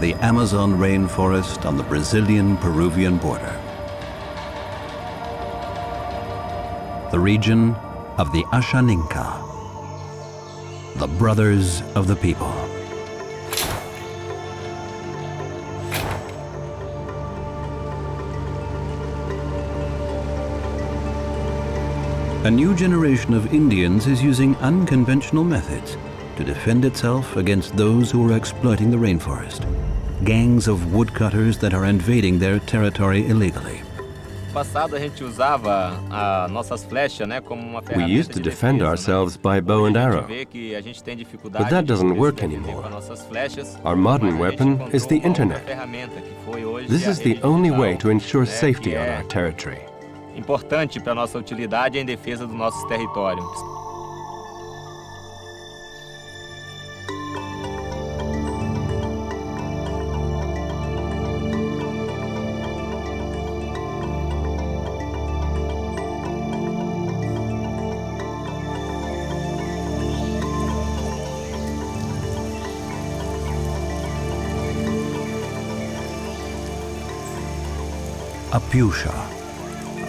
the Amazon rainforest on the Brazilian-Peruvian border. The region of the Ashaninka, the brothers of the people. A new generation of Indians is using unconventional methods to defend itself against those who are exploiting the rainforest. Gangs of woodcutters that are invading their territory illegally. We used to defend ourselves by bow and arrow, but that doesn't work anymore. Our modern weapon is the internet. This is the only way to ensure safety on our territory. Importante para nossa utilidade em defesa dos nossos territórios. Apusha,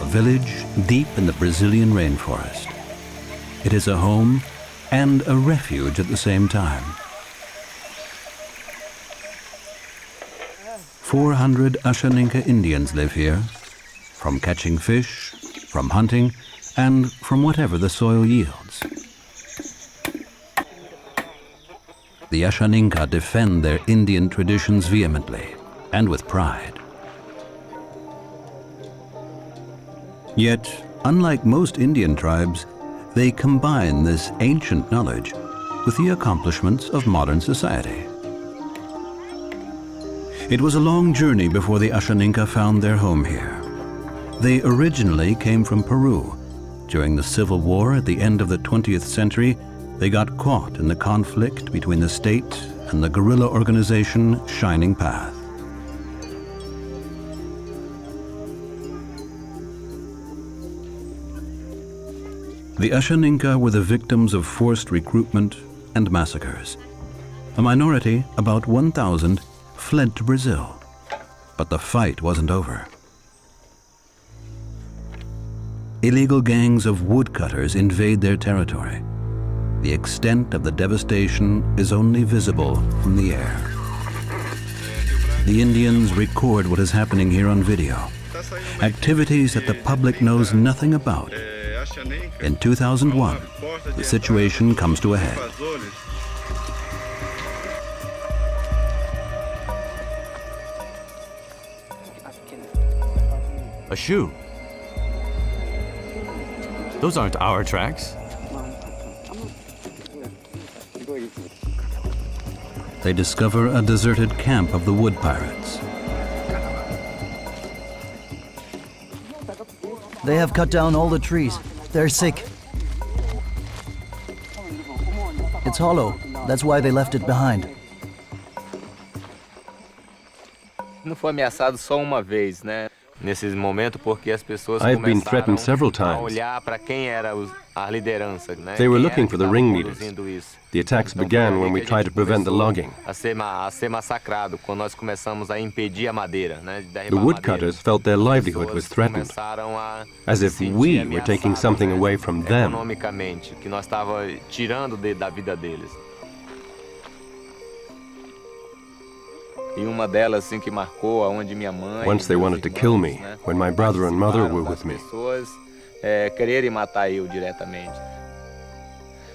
a village deep in the Brazilian rainforest. It is a home and a refuge at the same time. 400 Ashaninka Indians live here, from catching fish, from hunting, and from whatever the soil yields. The Ashaninka defend their Indian traditions vehemently and with pride. Yet, unlike most Indian tribes, they combine this ancient knowledge with the accomplishments of modern society. It was a long journey before the Ashaninka found their home here. They originally came from Peru. During the Civil War at the end of the 20th century, they got caught in the conflict between the state and the guerrilla organization Shining Path. The Ashaninka were the victims of forced recruitment and massacres. A minority, about 1,000, fled to Brazil, but the fight wasn't over. Illegal gangs of woodcutters invade their territory. The extent of the devastation is only visible from the air. The Indians record what is happening here on video, activities that the public knows nothing about. In 2001, the situation comes to a head. A shoe. Those aren't our tracks. They discover a deserted camp of the wood pirates. They have cut down all the trees. They're sick. It's hollow. That's why they left it behind. Não foi ameaçado só uma vez, né? Nesse momento, porque as pessoas I've been threatened several começaram a times. olhar para quem era a liderança, né? They were Quem looking era for que the estava ringleaders. produzindo isso. The attacks Então, began foi when aí we que a tried gente to prevent the começou logging. a ser massacrado, quando nós começamos a impedir a madeira, né? De derribar The a madeira. woodcutters felt their livelihood As was pessoas threatened, começaram a as se if sentir we were taking ameaçadas, something né? away from them. Economicamente, que nós estava tirando da vida deles. E uma delas assim que marcou aonde minha mãe. Once they wanted to kill me, when my brother and mother were with me. Pessoas quererem matar eu diretamente.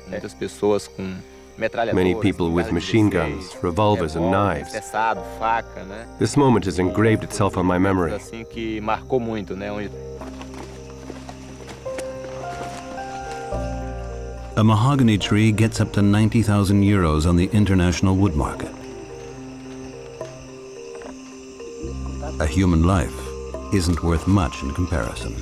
Muitas pessoas com metralhadoras. Many people with machine guns, revolvers and knives. Tessado, faca, né? This moment has engraved itself on my memory. Assim que marcou muito, né? A mahogany tree gets up to 90,000 euros on the international wood market. A human life isn't worth much in comparison.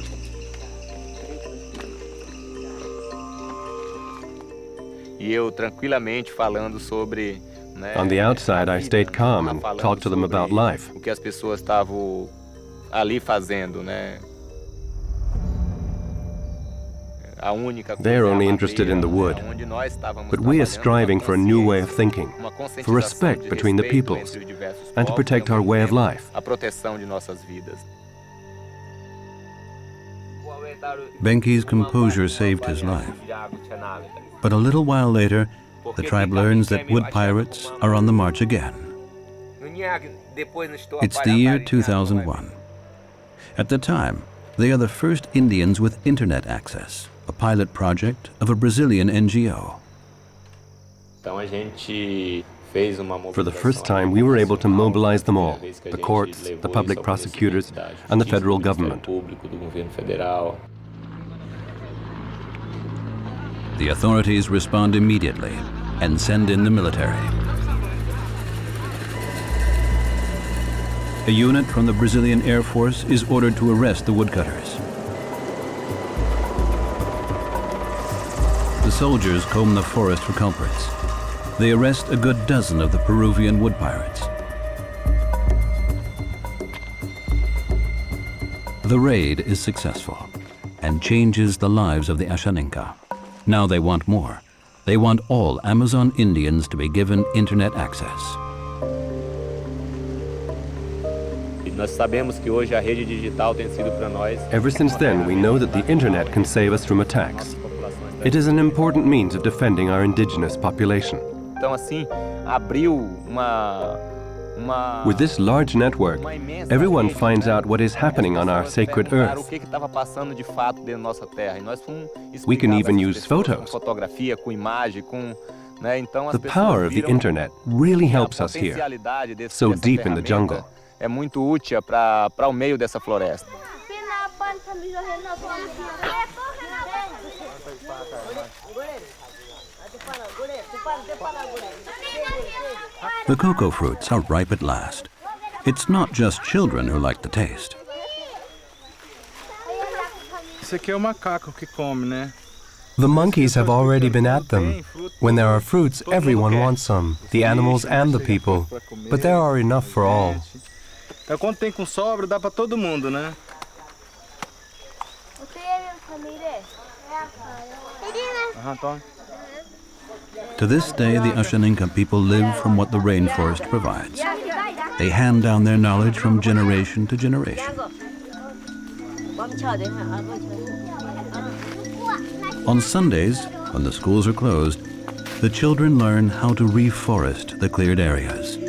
E eu tranquilamente falando sobre, né, On the outside, I stayed calm and falando talked to them sobre about life. O que as pessoas estavam ali fazendo, né? They're only interested in the wood. But we are striving for a new way of thinking, for respect between the peoples, and to protect our way of life. Benki's composure saved his life. But a little while later, the tribe learns that wood pirates are on the march again. It's the year 2001. At the time, they are the first Indians with internet access, a pilot project of a Brazilian NGO. For the first time, we were able to mobilize them all, the courts, the public prosecutors, and the federal government. The authorities respond immediately and send in the military. A unit from the Brazilian Air Force is ordered to arrest the woodcutters. The soldiers comb the forest for culprits. They arrest a good dozen of the Peruvian wood pirates. The raid is successful and changes the lives of the Ashaninka. Now they want more. They want all Amazon Indians to be given internet access. Ever since then, we know that the internet can save us from attacks. It is an important means of defending our indigenous population. With this large network, everyone finds out what is happening on our sacred earth. We can even use photos. The power of the internet really helps us here, so deep in the jungle. É muito útil para o meio dessa floresta. The cocoa fruits are ripe at last. It's not just children who like the taste. Esse aqui é o macaco que come, né? The monkeys have already been at them. When there are fruits, everyone wants some, the animals and the people. But there are enough for all. Então, quando tem com sobra, dá para todo mundo, né? To this day, the Ashaninka people live from what the rainforest provides. They hand down their knowledge from generation to generation. On Sundays, when the schools are closed, the children learn how to reforest the cleared areas.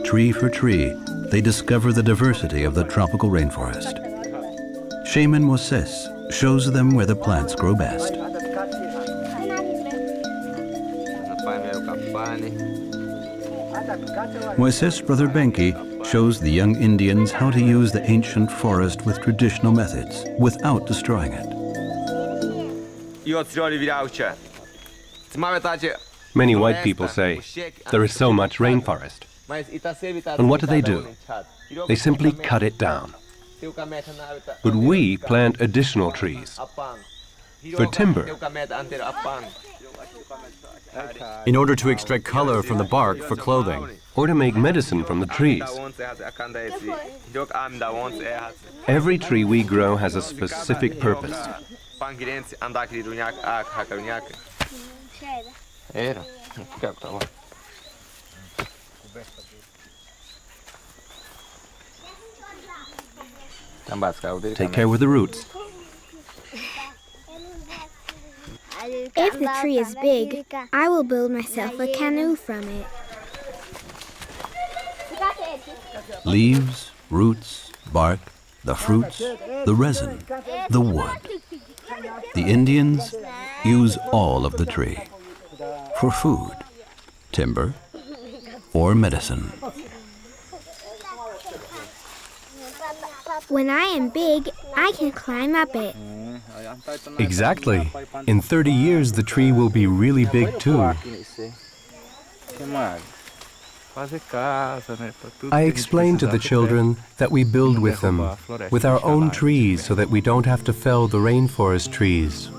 Tree for tree, they discover the diversity of the tropical rainforest. Chief Moises shows them where the plants grow best. Moises' brother Benki shows the young Indians how to use the ancient forest with traditional methods without destroying it. Many white people say, there is so much rainforest. And what do? They simply cut it down. But we plant additional trees for timber. In order to extract color from the bark for clothing. Or to make medicine from the trees. Every tree we grow has a specific purpose. Take care with the roots. If the tree is big, I will build myself a canoe from it. Leaves, roots, bark, the fruits, the resin, the wood. The Indians use all of the tree for food, timber, or medicine. When I am big, I can climb up it. Exactly. In 30 years, the tree will be really big too. I explained to the children that we build with them, with our own trees, so that we don't have to fell the rainforest trees.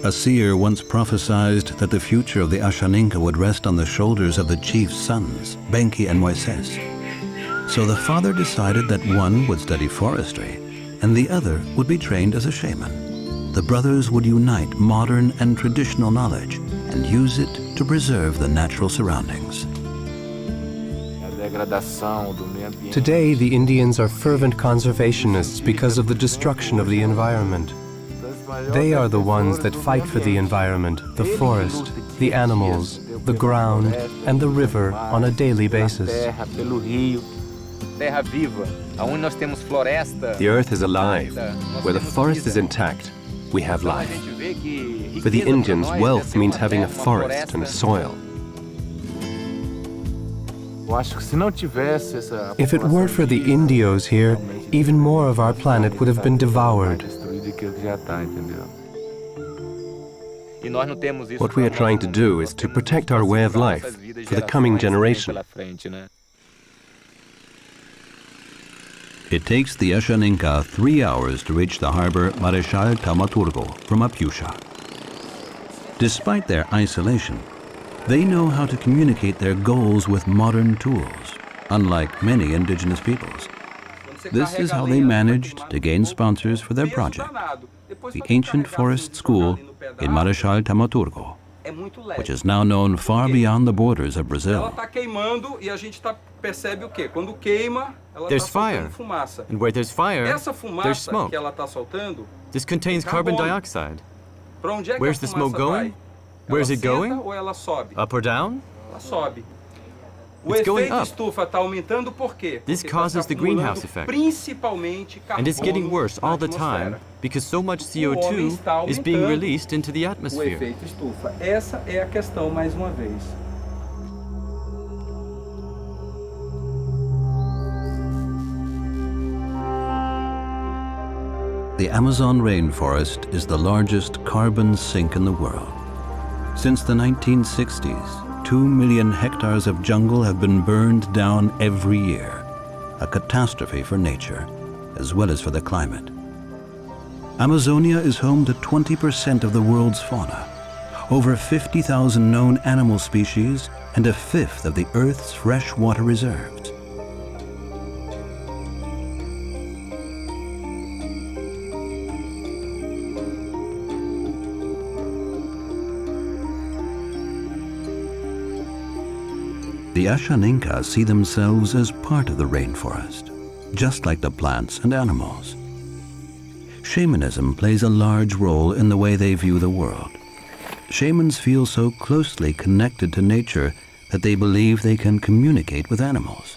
A seer once prophesied that the future of the Ashaninka would rest on the shoulders of the chief's sons, Benki and Moises. So the father decided that one would study forestry and the other would be trained as a shaman. The brothers would unite modern and traditional knowledge and use it to preserve the natural surroundings. Today, the Indians are fervent conservationists because of the destruction of the environment. They are the ones that fight for the environment, the forest, the animals, the ground, and the river on a daily basis. The earth is alive. Where the forest is intact, we have life. For the Indians, wealth means having a forest and a soil. If it weren't for the Indios here, even more of our planet would have been devoured. What we are trying to do is to protect our way of life for the coming generation. It takes the Ashaninka 3 hours to reach the harbor Marechal Taumaturgo from Apusha. Despite their isolation, they know how to communicate their goals with modern tools, unlike many indigenous peoples. This is how they managed to gain sponsors for their project, the Ancient Forest School in Marechal Taumaturgo, which is now known far beyond the borders of Brazil. There's fire, and where there's fire, there's smoke. This contains carbon dioxide. Where's the smoke going? Where's it going? Up or down? It's going up. This causes the greenhouse effect. And it's getting worse all the time because so much CO2 is being released into the atmosphere. The Amazon rainforest is the largest carbon sink in the world. Since the 1960s, 2 million hectares of jungle have been burned down every year, a catastrophe for nature, as well as for the climate. Amazonia is home to 20% of the world's fauna, over 50,000 known animal species, and a fifth of the Earth's freshwater reserves. The Ashaninka see themselves as part of the rainforest, just like the plants and animals. Shamanism plays a large role in the way they view the world. Shamans feel so closely connected to nature that they believe they can communicate with animals.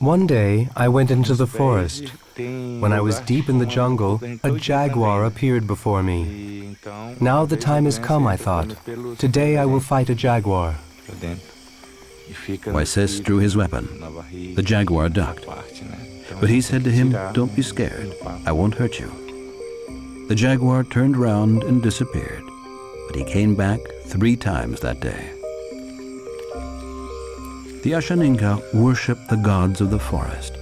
One day, I went into the forest. When I was deep in the jungle, a jaguar appeared before me. Now the time has come, I thought. Today I will fight a jaguar. Moises drew his weapon. The jaguar ducked. But he said to him, "Don't be scared. I won't hurt you." The jaguar turned round and disappeared, but he came back 3 times that day. The Ashaninka worship the gods of the forest.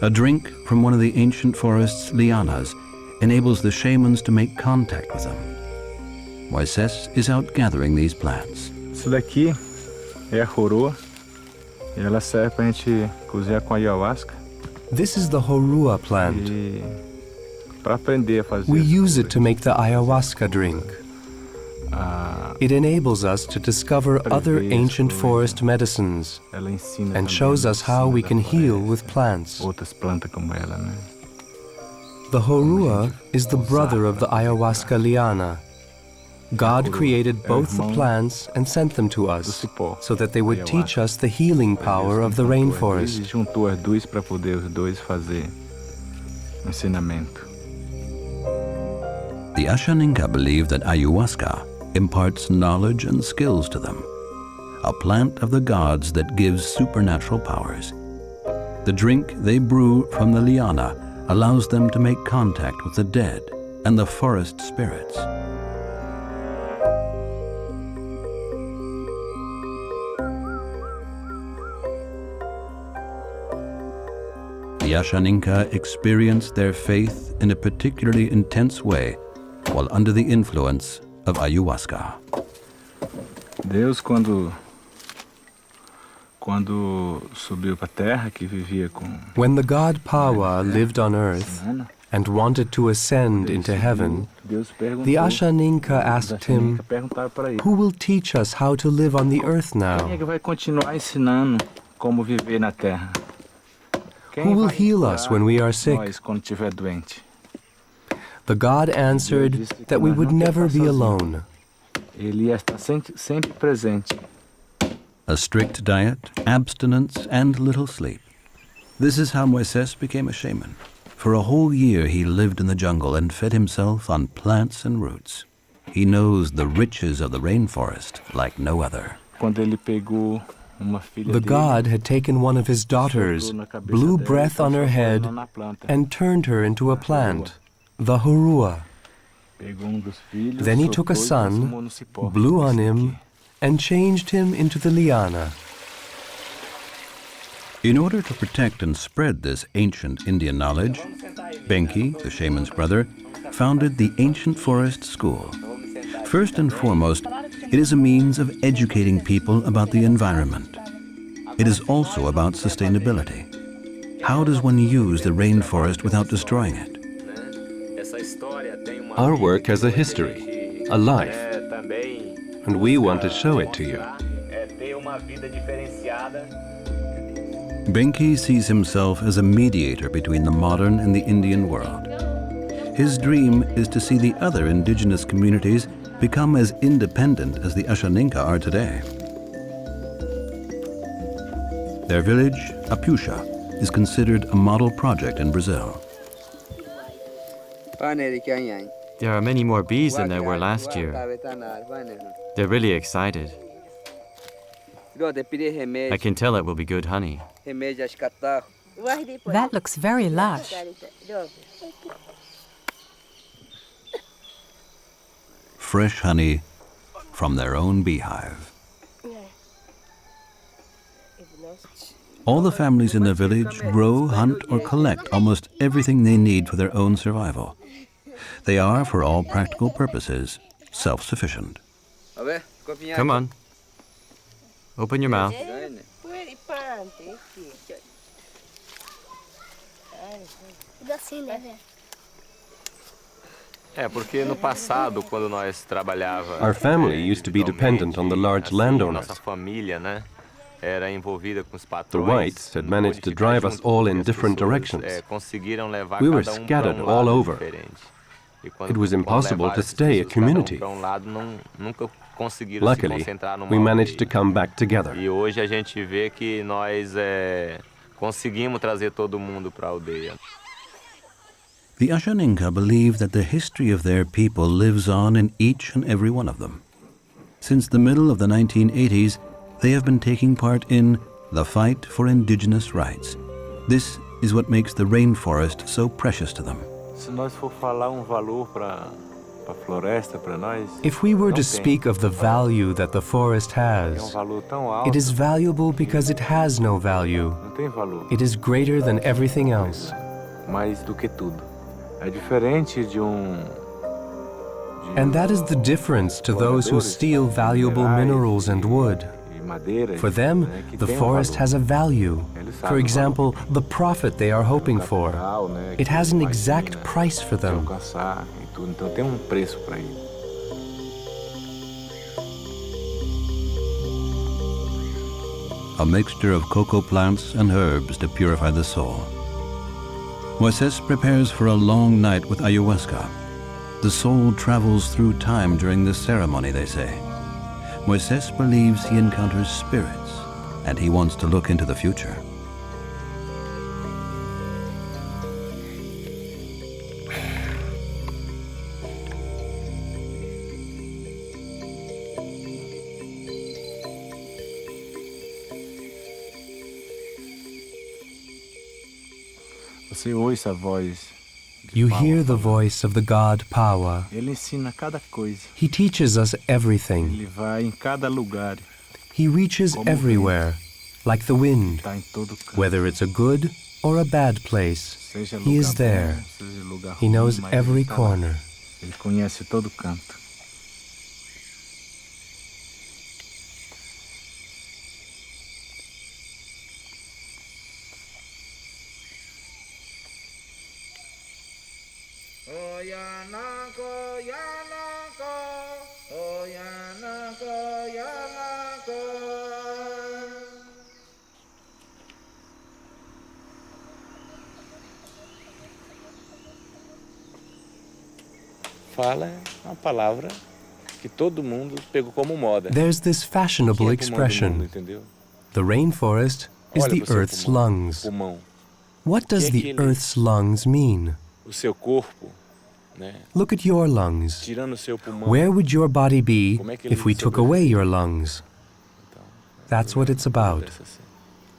A drink from one of the ancient forest's lianas enables the shamans to make contact with them. Moises is out gathering these plants. Isso daqui é a roroa. E ela serve pra gente cozinhar com ayahuasca. This is the horua plant. E para aprender a fazer. We use it to make the ayahuasca drink. It enables us to discover other ancient forest medicines and shows us how we can heal with plants. The horua is the brother of the ayahuasca liana. God created both the plants and sent them to us so that they would teach us the healing power of the rainforest. The Ashaninka believe that ayahuasca imparts knowledge and skills to them, a plant of the gods that gives supernatural powers. The drink they brew from the liana allows them to make contact with the dead and the forest spirits. The Ashaninka experience their faith in a particularly intense way while under the influence of ayahuasca. Deus, quando subiu para a terra, que vivia com... When the god Pawa lived on earth and wanted to ascend into heaven, the Ashaninka asked him, "Who will teach us how to live on the earth now? Quem é que vai continuar ensinando como viver na terra? Who will heal us when we are sick?" Nós quando estiver doente. The god answered that we would never be alone. Ele ia estar sempre presente. A strict diet, abstinence, and little sleep. This is how Moises became a shaman. For a whole year he lived in the jungle and fed himself on plants and roots. He knows the riches of the rainforest like no other. Quando ele pegou uma filha The dele, god had taken one of his daughters, blew breath on her head, and turned her into a plant, the hurua. pegou dos filhos, Then he took a soltou e transformou son, no cipó. blew on him, and changed him into the liana. In order to protect and spread this ancient Indian knowledge, Benki, the shaman's brother, founded the Ancient Forest School. First and foremost, it is a means of educating people about the environment. It is also about sustainability. How does one use the rainforest without destroying it? Our work has a history, a life, and we want to show it to you. Benki sees himself as a mediator between the modern and the Indian world. His dream is to see the other indigenous communities become as independent as the Ashaninka are today. Their village, Apusha, is considered a model project in Brazil. There are many more bees than there were last year. They're really excited. I can tell it will be good honey. That looks very lush. Fresh honey from their own beehive. All the families in the village grow, hunt, or collect almost everything they need for their own survival. They are, for all practical purposes, self-sufficient. Come on. Open your mouth. Porque no passado, quando nós trabalhava, Our family used to be dependent on the large landowners. Nossa família, né, era envolvida com os patrões. The whites had managed to drive us all in different directions. Conseguiram levar We were cada scattered pra all lado over. diferente. E quando It was impossible to stay a community. Pra lado, nunca conseguiram se Luckily, concentrar numa we managed to aldeia. come back together. E hoje a gente vê que nós conseguimos trazer todo mundo para a aldeia. The Ashaninka believe that the history of their people lives on in each and every one of them. Since the middle of the 1980s, they have been taking part in the fight for indigenous rights. This is what makes the rainforest so precious to them. Se nós for falar valor para a floresta para nós, If we were to speak of the value that the forest has, valor tão alto, it is valuable because it has no value. não tem valor, It is greater than everything else. mais do que tudo. É diferente de And that is the difference to those who steal valuable minerals and wood. e madeira. For them, que the tem forest valor. has a value. For example, the profit they are hoping for. Natural, né, It has an que exact imagina price for them. alcançar e tudo, então tem preço para ele. A mixture of cocoa plants and herbs to purify the soul. Moises prepares for a long night with ayahuasca. The soul travels through time during this ceremony, they say. Moises believes he encounters spirits, and he wants to look into the future. Você ouça a voz. You hear the voice of the god Pawa. Ele ensina cada coisa. He teaches us everything. Ele vai em cada lugar. He reaches everywhere, like the wind. Está em todo canto. Whether it's a good or a bad place, Seja he is lugar there. bom, seja lugar He knows ruim, mas every ele tá lá. corner. Ele conhece todo canto. Fala uma palavra que todo mundo pegou como moda. There's this fashionable expression. The rainforest is the Earth's lungs. What does the Earth's lungs mean? O seu corpo, né? Look at your lungs. Tirando o seu pulmão. Where would your body be if we took away your lungs? That's what it's about.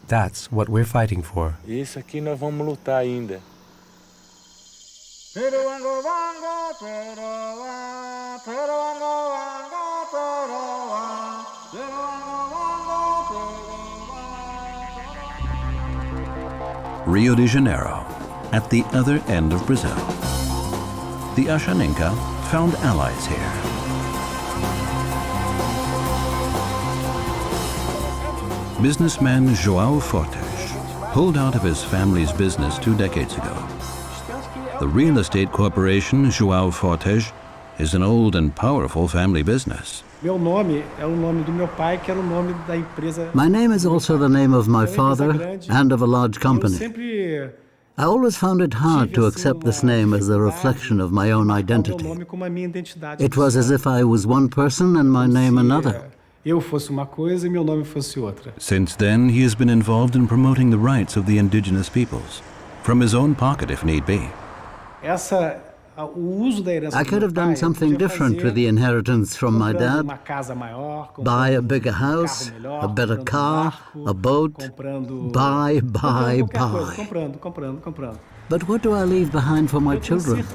That's what we're fighting for. Isso aqui nós vamos lutar ainda. Rio de Janeiro, at the other end of Brazil. The Ashaninka found allies here. Businessman João Fortes pulled out of his family's business 2 decades ago. The real estate corporation João Fortes is an old and powerful family business. My name is also the name of my father and of a large company. I always found it hard to accept this name as a reflection of my own identity. It was as if I was one person and my name another. Since then, he has been involved in promoting the rights of the indigenous peoples, from his own pocket if need be. I could have done something different with the inheritance from my dad. Buy a bigger house, a better car, a boat. Buy. But what do I leave behind for my children?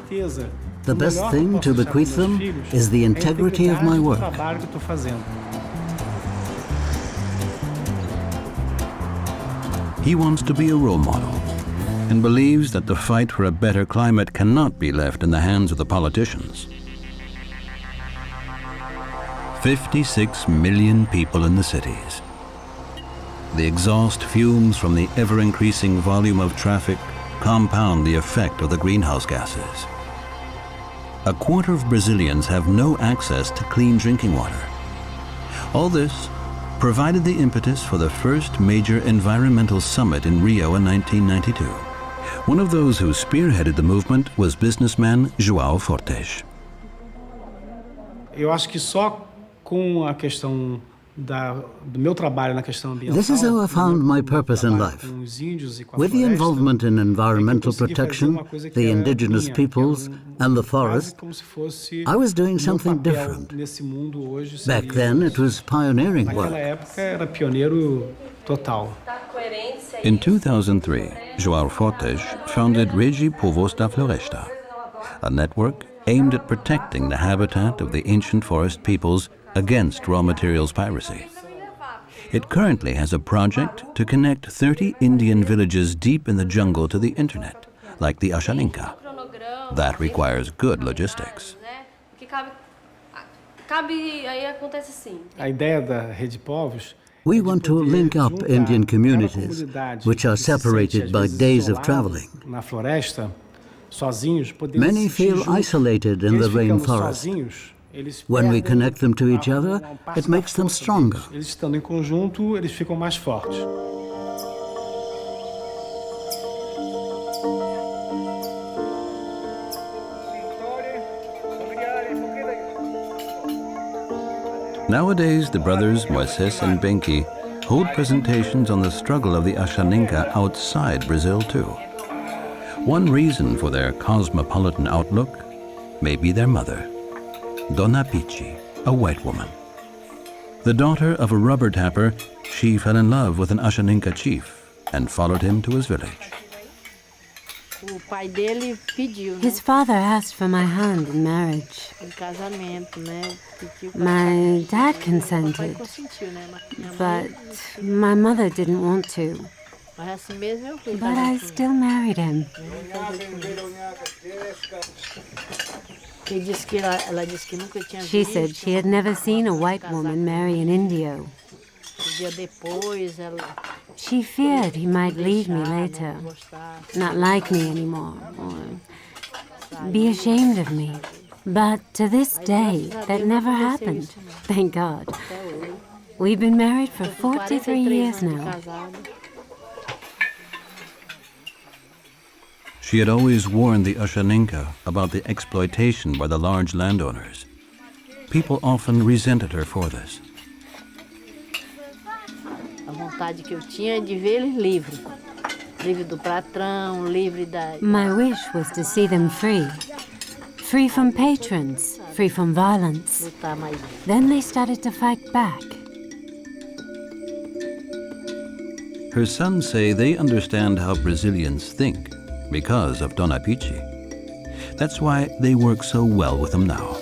The best thing to bequeath them is the integrity of my work. He wants to be a role model and believes that the fight for a better climate cannot be left in the hands of the politicians. 56 million people in the cities. The exhaust fumes from the ever-increasing volume of traffic compound the effect of the greenhouse gases. A quarter of Brazilians have no access to clean drinking water. All this provided the impetus for the first major environmental summit in Rio in 1992. One of those who spearheaded the movement was businessman João Fortes. This is how I found my purpose in life. With the involvement in environmental protection, the indigenous peoples, and the forest, I was doing something different. Back then, it was pioneering work. In 2003, João Fortes founded Rede Povos da Floresta, a network aimed at protecting the habitat of the ancient forest peoples against raw materials piracy. It currently has a project to connect 30 Indian villages deep in the jungle to the internet, like the Ashaninka. That requires good logistics. We want to link up Indian communities, which are separated by days of traveling. Many feel isolated in the rainforest. When we connect them to each other, it makes them stronger. Nowadays, the brothers Moises and Benki hold presentations on the struggle of the Ashaninka outside Brazil too. One reason for their cosmopolitan outlook may be their mother, Dona Pichi, a white woman. The daughter of a rubber tapper, she fell in love with an Ashaninka chief and followed him to his village. His father asked for my hand in marriage. My dad consented, but my mother didn't want to. But I still married him. She said she had never seen a white woman marry an Indio. She feared he might leave me later, not like me anymore, or be ashamed of me. But to this day, that never happened. Thank God. We've been married for 43 years now. She had always warned the Ashaninka about the exploitation by the large landowners. People often resented her for this. My wish was to see them free. Free from patrons, free from violence. Then they started to fight back. Her sons say they understand how Brazilians think because of Dona Pichi. That's why they work so well with them now.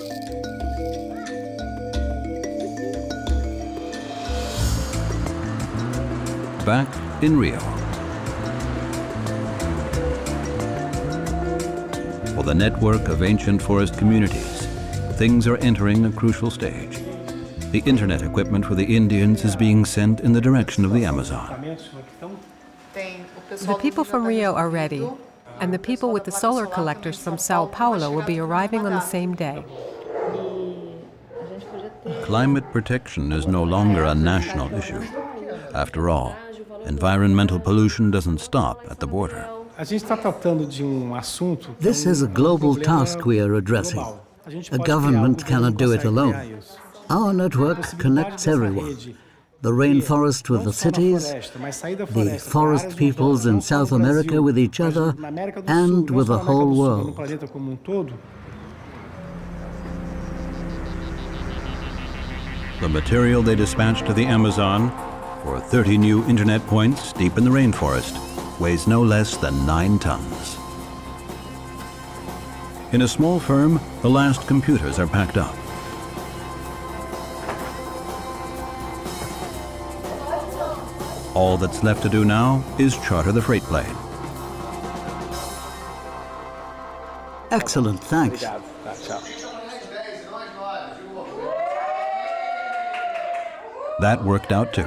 Back in Rio. For the network of ancient forest communities, things are entering a crucial stage. The internet equipment for the Indians is being sent in the direction of the Amazon. The people from Rio are ready, and the people with the solar collectors from Sao Paulo will be arriving on the same day. Climate protection is no longer a national issue. After all, environmental pollution doesn't stop at the border. This is a global task we are addressing. A government cannot do it alone. Our network connects everyone. The rainforest with the cities, the forest peoples in South America with each other, and with the whole world. The material they dispatch to the Amazon, for 30 new internet points deep in the rainforest, weighs no less than 9 tons. In a small firm, the last computers are packed up. All that's left to do now is charter the freight plane. Excellent, thanks. That worked out too.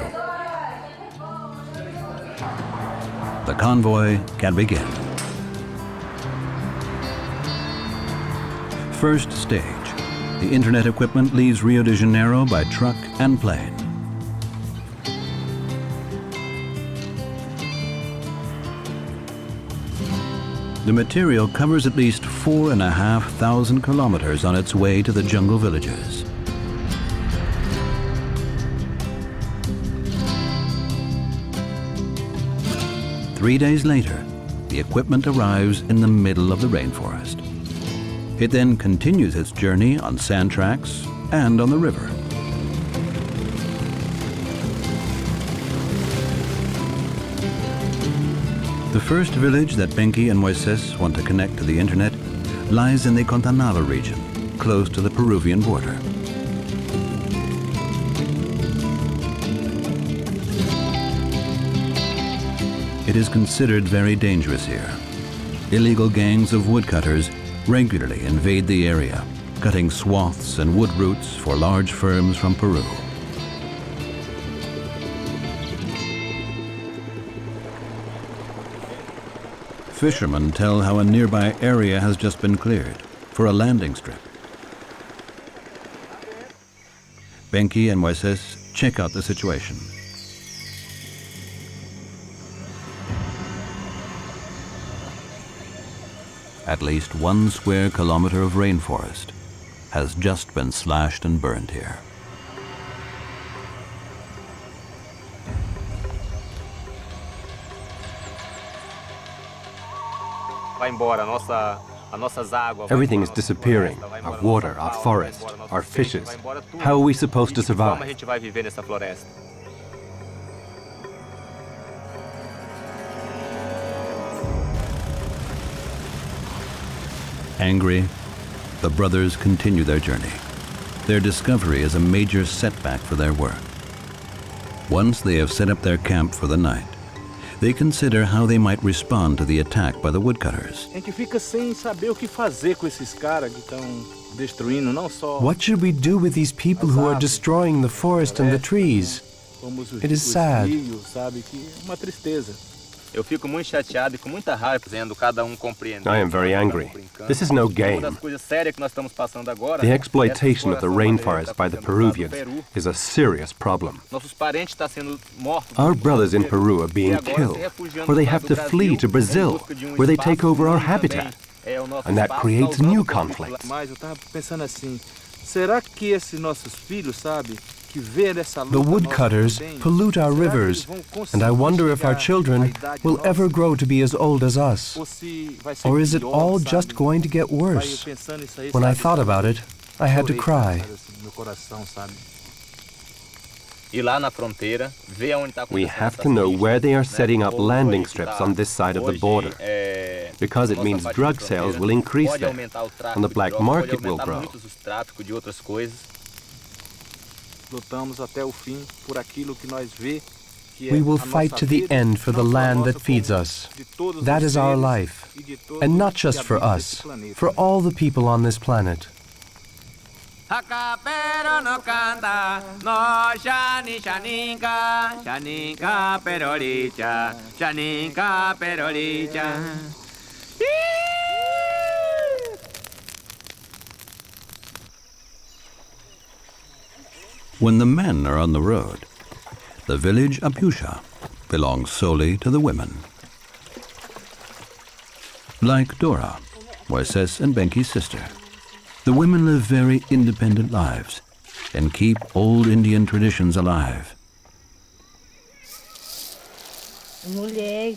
The convoy can begin. First stage. The internet equipment leaves Rio de Janeiro by truck and plane. The material covers at least 4,500 kilometers on its way to the jungle villages. Three days later, the equipment arrives in the middle of the rainforest. It then continues its journey on sand tracks and on the river. The first village that Benki and Moises want to connect to the internet lies in the Contanaba region, close to the Peruvian border. It is considered very dangerous here. Illegal gangs of woodcutters regularly invade the area, cutting swaths and wood roots for large firms from Peru. Fishermen tell how a nearby area has just been cleared for a landing strip. Benki and Moises check out the situation. At least 1 square kilometer of rainforest has just been slashed and burned here. Everything is disappearing. Our water, our forest, our fishes. How are we supposed to survive? Angry, the brothers continue their journey. Their discovery is a major setback for their work. Once they have set up their camp for the night, they consider how they might respond to the attack by the woodcutters. What should we do with these people who are destroying the forest and the trees? It is sad. I am very angry. This is no game. The exploitation of the rainforest by the Peruvians is a serious problem. Our brothers in Peru are being killed, or they have to flee to Brazil, where they take over our habitat. And that creates new conflicts. The woodcutters pollute our rivers, and I wonder if our children will ever grow to be as old as us. Or is it all just going to get worse? When I thought about it, I had to cry. We have to know where they are setting up landing strips on this side of the border, because it means drug sales will increase there, and the black market will grow. We will fight to the end for the land that feeds us. That is our life. And not just for us, for all the people on this planet. Acapero no canta, no Shaninka, Shaninka perolicha, Shaninka perolicha. When the men are on the road, the village Apusha belongs solely to the women. Like Dora, Moises and Benki's sister, the women live very independent lives and keep old Indian traditions alive.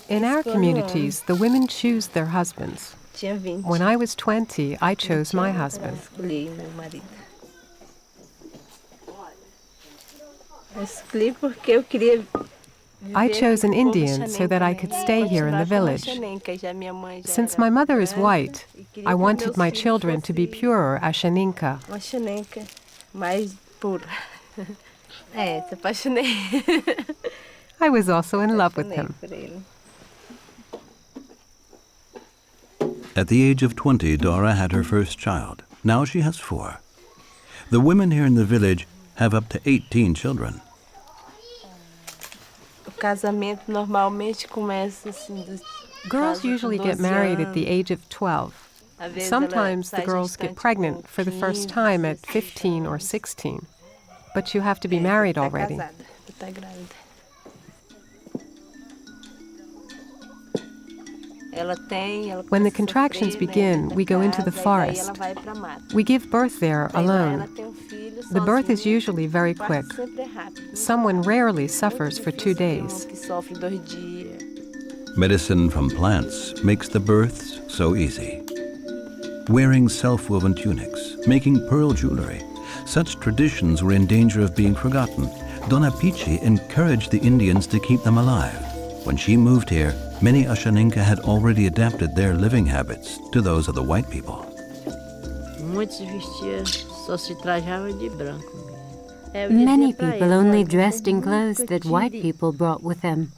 In our communities, the women choose their husbands. When I was 20, I chose my husband. I chose an Indian so that I could stay here in the village. Since my mother is white, I wanted my children to be pure Ashaninka. I was also in love with him. At the age of 20, Dora had her first child. Now she has 4. The women here in the village have up to 18 children. Girls usually get married at the age of 12. Sometimes the girls get pregnant for the first time at 15 or 16. But you have to be married already. When the contractions begin, we go into the forest. We give birth there alone. The birth is usually very quick. Someone rarely suffers for 2 days. Medicine from plants makes the births so easy. Wearing self-woven tunics, making pearl jewelry, such traditions were in danger of being forgotten. Dona Pichi encouraged the Indians to keep them alive. When she moved here, many Ashaninka had already adapted their living habits to those of the white people. Many people only dressed in clothes that white people brought with them.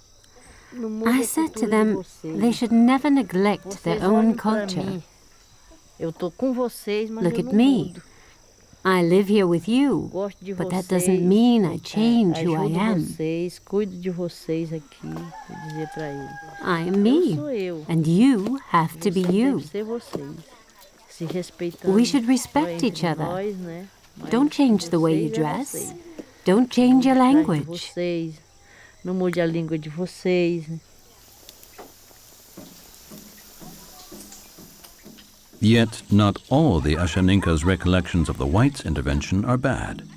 I said to them, they should never neglect their own culture. Look at me. I live here with you, but that doesn't mean I change who I am. I am me, and you have to be you. We should respect each other. Don't change the way you dress. Don't change your language. Yet not all the Ashaninka's recollections of the whites' intervention are bad.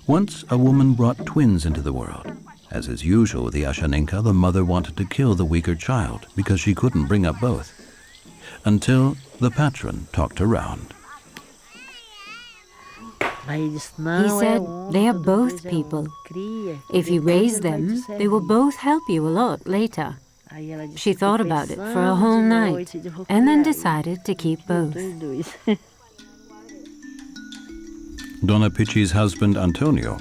Once a woman brought twins into the world. As is usual with the Ashaninka, the mother wanted to kill the weaker child because she couldn't bring up both. Until the patron talked her round. He said, they are both people. If you raise them, they will both help you a lot later. She thought about it for a whole night and then decided to keep both. Dona Pichi's husband, Antonio,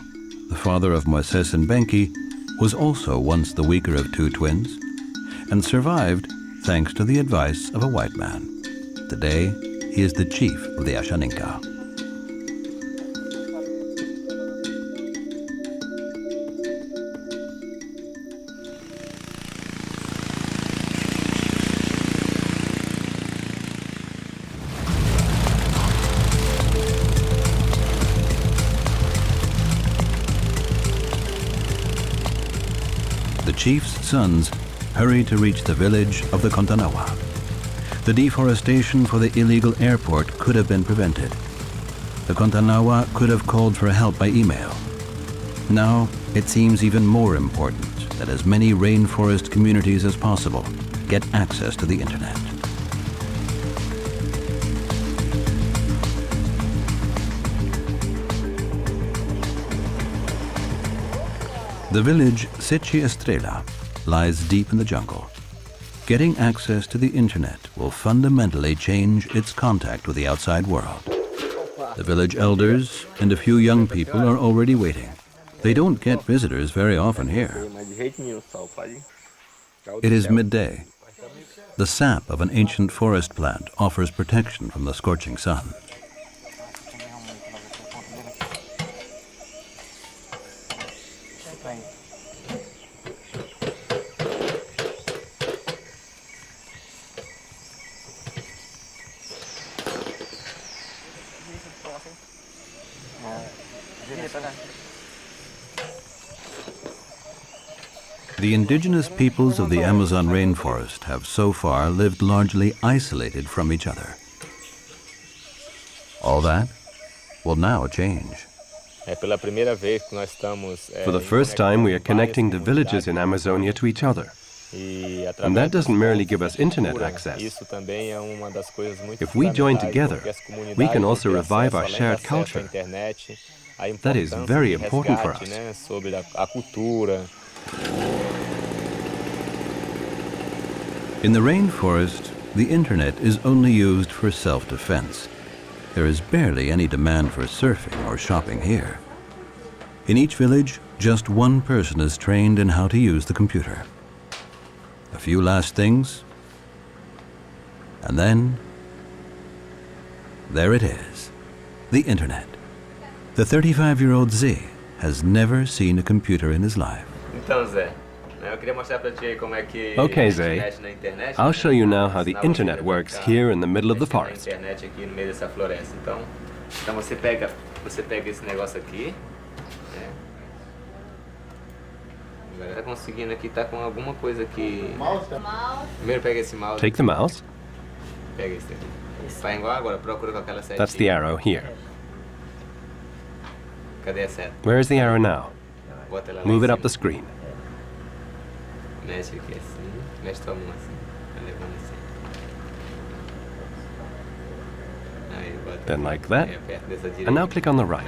the father of Moises and Benki, was also once the weaker of 2 twins and survived thanks to the advice of a white man. Today, he is the chief of the Ashaninka. chief's sons hurry to reach the village of the Contanawa. The deforestation for the illegal airport could have been prevented. The Contanawa could have called for help by email. Now, it seems even more important that as many rainforest communities as possible get access to the internet. The village Sechi Estrela lies deep in the jungle. Getting access to the internet will fundamentally change its contact with the outside world. The village elders and a few young people are already waiting. They don't get visitors very often here. It is midday. The sap of an ancient forest plant offers protection from the scorching sun. The indigenous peoples of the Amazon rainforest have so far lived largely isolated from each other. All that will now change. For the first time, we are connecting the villages in Amazonia to each other. And that doesn't merely give us internet access. If we join together, we can also revive our shared culture. That is very important for us. In the rainforest, the internet is only used for self-defense. There is barely any demand for surfing or shopping here. In each village, just one person is trained in how to use the computer. A few last things, and then there it is, the internet. The 35-year-old Z has never seen a computer in his life. Okay, Zay, I'll show you now how the internet works here in the middle of the forest. Take the mouse. That's the arrow here. Where is the arrow now? Move it up the screen. Then like that. And now click on the right.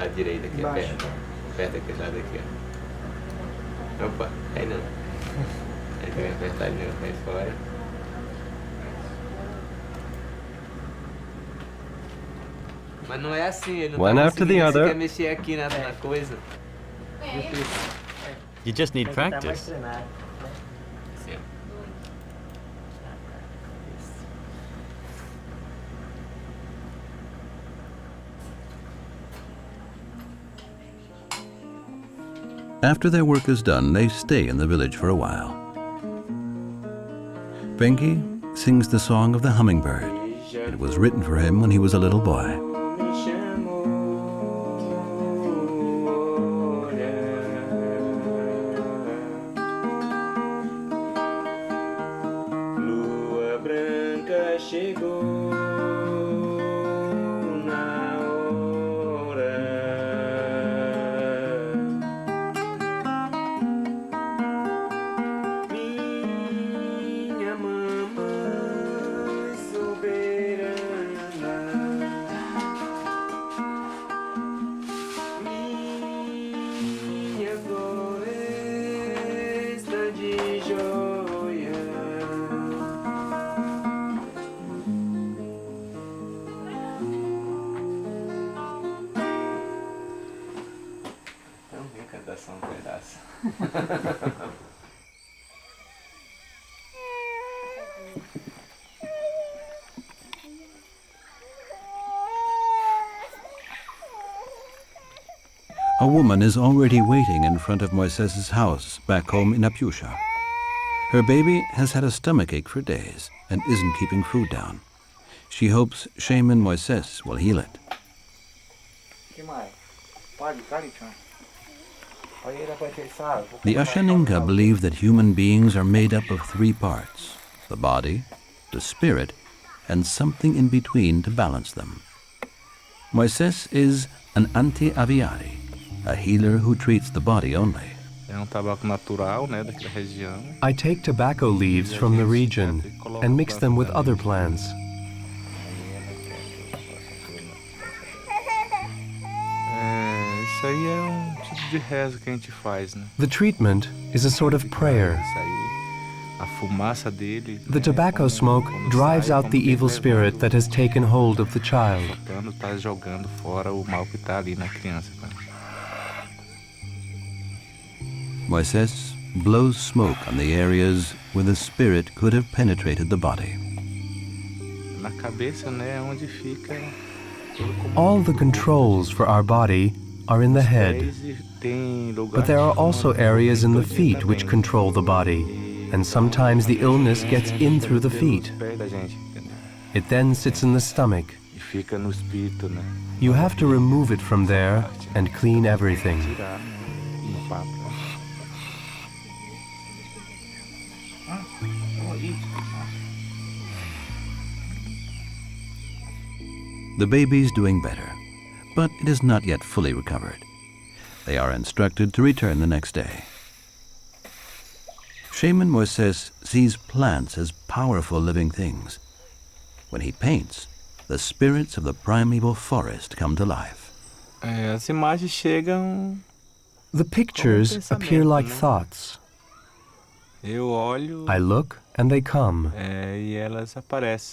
One after the other. You just need practice. After their work is done, they stay in the village for a while. Benki sings the song of the hummingbird. It was written for him when he was a little boy. A woman is already waiting in front of Moises' house back home in Apusha. Her baby has had a stomachache for days and isn't keeping food down. She hopes Shaman Moises will heal it. The Ashaninka believe that human beings are made up of three parts: the body, the spirit, and something in between to balance them. Moises is an anti-aviari, a healer who treats the body only. I take tobacco leaves from the region and mix them with other plants. The treatment is a sort of prayer. The tobacco smoke drives out the evil spirit that has taken hold of the child. Moises blows smoke on the areas where the spirit could have penetrated the body. All the controls for our body are in the head, but there are also areas in the feet which control the body, and sometimes the illness gets in through the feet. It then sits in the stomach. You have to remove it from there and clean everything. The baby's doing better, but it is not yet fully recovered. They are instructed to return the next day. Shaman Moises sees plants as powerful living things. When he paints, the spirits of the primeval forest come to life. The pictures appear like thoughts. I look and they come.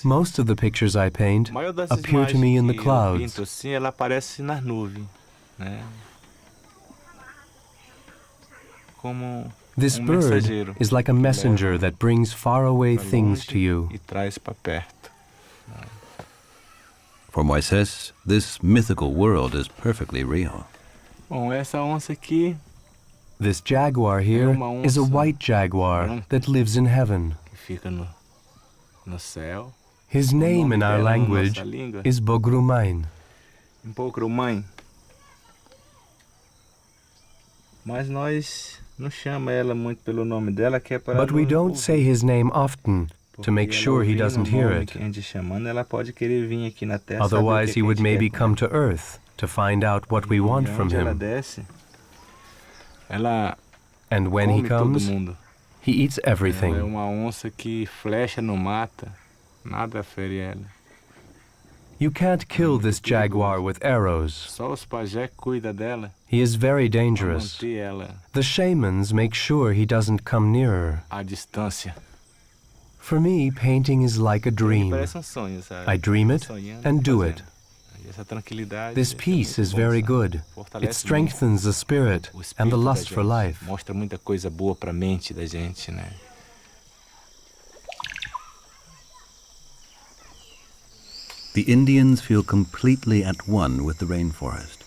Most of the pictures I paint appear to me in the clouds. This bird is like a messenger that brings faraway things to you. For Moises, this mythical world is perfectly real. This jaguar here is a white jaguar that lives in heaven. His name in our language is Bogrumain. But we don't say his name often to make sure he doesn't hear it. Otherwise he would maybe come to Earth to find out what we want from him. And when he comes, he eats everything. You can't kill this jaguar with arrows. He is very dangerous. The shamans make sure he doesn't come nearer. For me, painting is like a dream. I dream it and do it. This piece is very good. It strengthens the spirit and the lust for life. The Indians feel completely at one with the rainforest.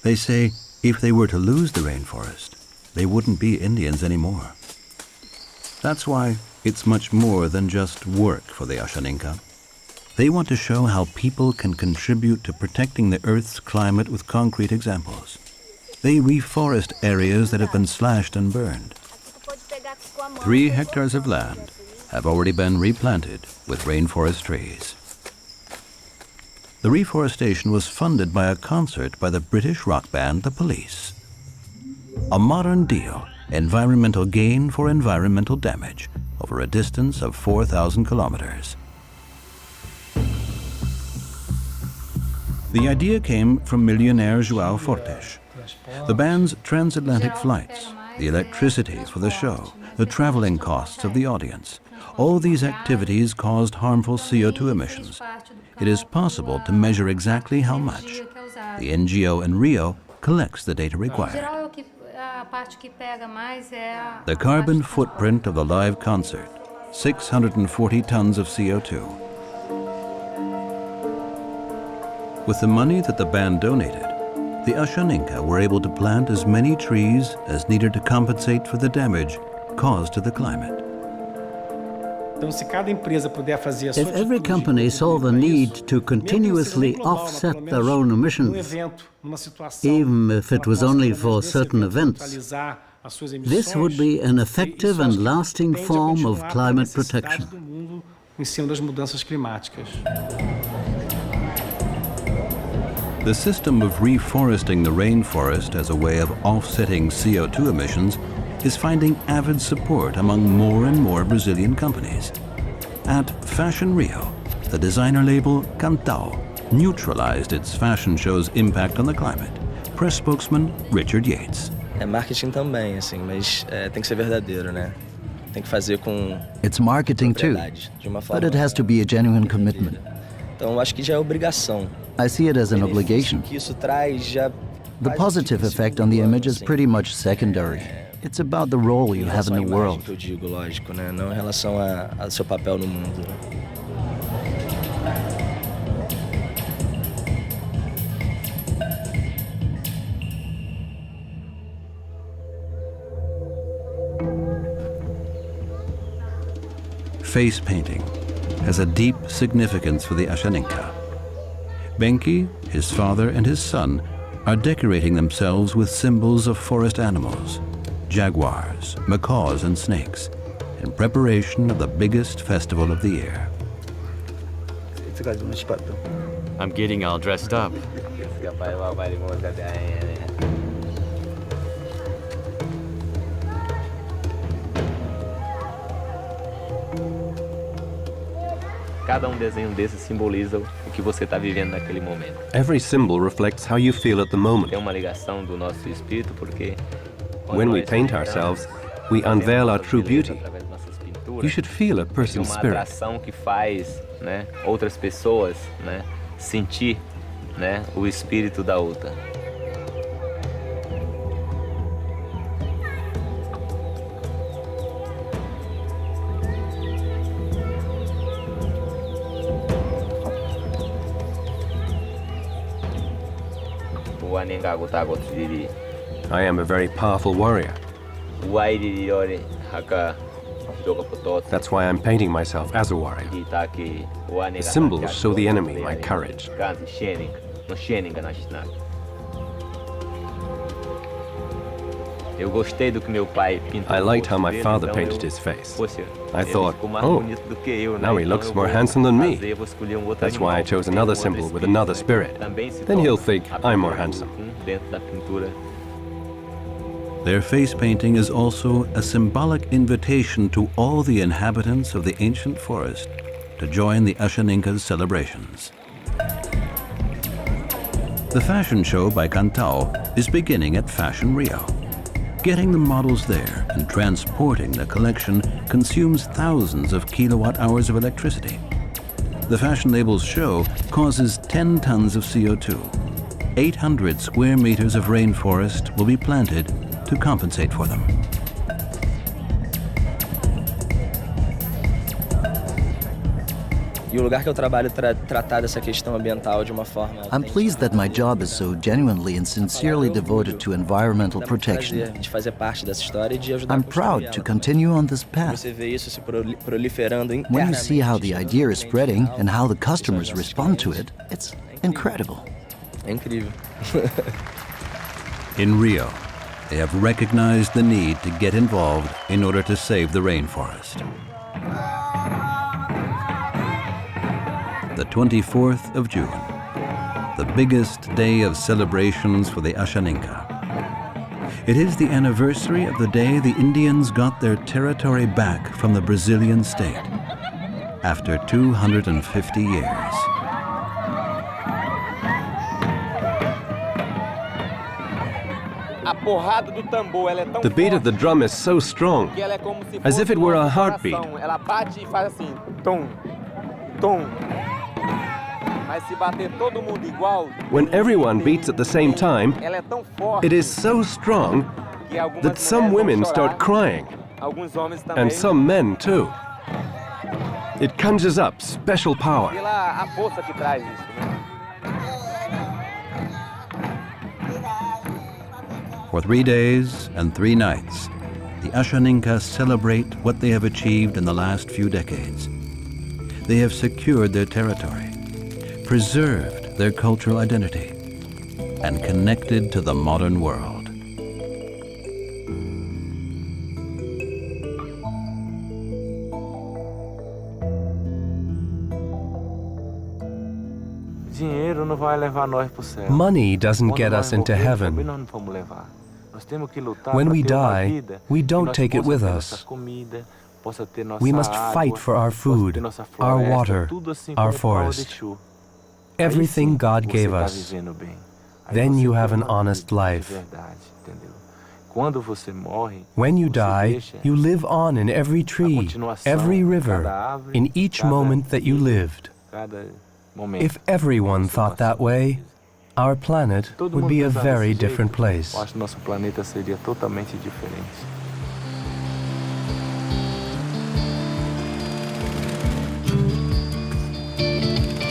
They say if they were to lose the rainforest, they wouldn't be Indians anymore. That's why it's much more than just work for the Ashaninka. They want to show how people can contribute to protecting the Earth's climate with concrete examples. They reforest areas that have been slashed and burned. 3 hectares of land have already been replanted with rainforest trees. The reforestation was funded by a concert by the British rock band The Police. A modern deal, environmental gain for environmental damage, over a distance of 4,000 kilometers. The idea came from millionaire João Fortes. The band's transatlantic flights, the electricity for the show, the traveling costs of the audience, all these activities caused harmful CO2 emissions. It is possible to measure exactly how much. The NGO in Rio collects the data required. The carbon footprint of the live concert, 640 tons of CO2. With the money that the band donated, the Ashaninka were able to plant as many trees as needed to compensate for the damage caused to the climate. If every company saw the need to continuously offset their own emissions, even if it was only for certain events, this would be an effective and lasting form of climate protection. The system of reforesting the rainforest as a way of offsetting CO2 emissions is finding avid support among more and more Brazilian companies. At Fashion Rio, the designer label Cantao neutralized its fashion show's impact on the climate. Press spokesman Richard Yates. É marketing também, assim, mas tem que ser verdadeiro, né? Tem que fazer com It's marketing too, but it has to be a genuine commitment. Então, acho que já é obrigação. I see it as an obligation. Que isso traz já. The positive effect on the image is pretty much secondary. It's about the role you have in the world. Que eu digo, lógico, né? Não em relação ao seu papel no mundo. Face painting has a deep significance for the Ashaninka. Benki, his father, and his son are decorating themselves with symbols of forest animals, jaguars, macaws, and snakes, in preparation of the biggest festival of the year. I'm getting all dressed up. Cada desenho desses simboliza o que você está vivendo naquele momento. Every symbol reflects how you feel at the moment. Tem uma ligação do nosso espírito porque when we paint ourselves, we unveil our true beauty. You should feel a person's spirit. Uma atração que faz, né, outras pessoas, né, sentir, né, o espírito da outra. I am a very powerful warrior. That's why I'm painting myself as a warrior. The symbols show the enemy my courage. I liked how my father painted his face. I thought, oh, now he looks more handsome than me. That's why I chose another symbol with another spirit. Then he'll think I'm more handsome. Their face painting is also a symbolic invitation to all the inhabitants of the ancient forest to join the Ashaninka's celebrations. The fashion show by Cantao is beginning at Fashion Rio. Getting the models there and transporting the collection consumes thousands of kilowatt-hours of electricity. The fashion label's show causes 10 tons of CO2. 800 square meters of rainforest will be planted to compensate for them. E o lugar que eu trabalho tratar dessa questão ambiental de uma forma. I'm pleased that my job is so genuinely and sincerely devoted to environmental protection. De fazer parte dessa história e de ajudar. I'm proud to continue on this path. Você vê isso se proliferando internamente. When you see how the idea is spreading and how the customers respond to it, it's incredible. É incrível. In Rio, they have recognized the need to get involved in order to save the rainforest. The 24th of June, the biggest day of celebrations for the Ashaninka. It is the anniversary of the day the Indians got their territory back from the Brazilian state after 250 years. The beat of the drum is so strong, as if it were a heartbeat. When everyone beats at the same time, it is so strong that some women start crying, and some men too. It conjures up special power. For 3 days and 3 nights, the Ashaninka celebrate what they have achieved in the last few decades. They have secured their territory, preserved their cultural identity, and connected to the modern world. Money doesn't get us into heaven. When we die, we don't take it with us. We must fight for our food, our water, our forest. Everything God gave us. Then you have an honest life. When you die, you live on in every tree, every river, in each moment that you lived. If everyone thought that way, our planet would be a very different place.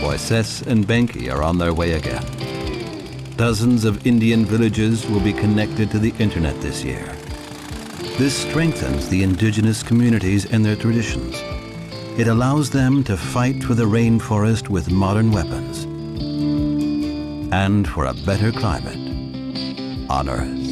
Moises and Benki are on their way again. Dozens of Indian villages will be connected to the internet this year. This strengthens the indigenous communities and their traditions. It allows them to fight for the rainforest with modern weapons and for a better climate on Earth.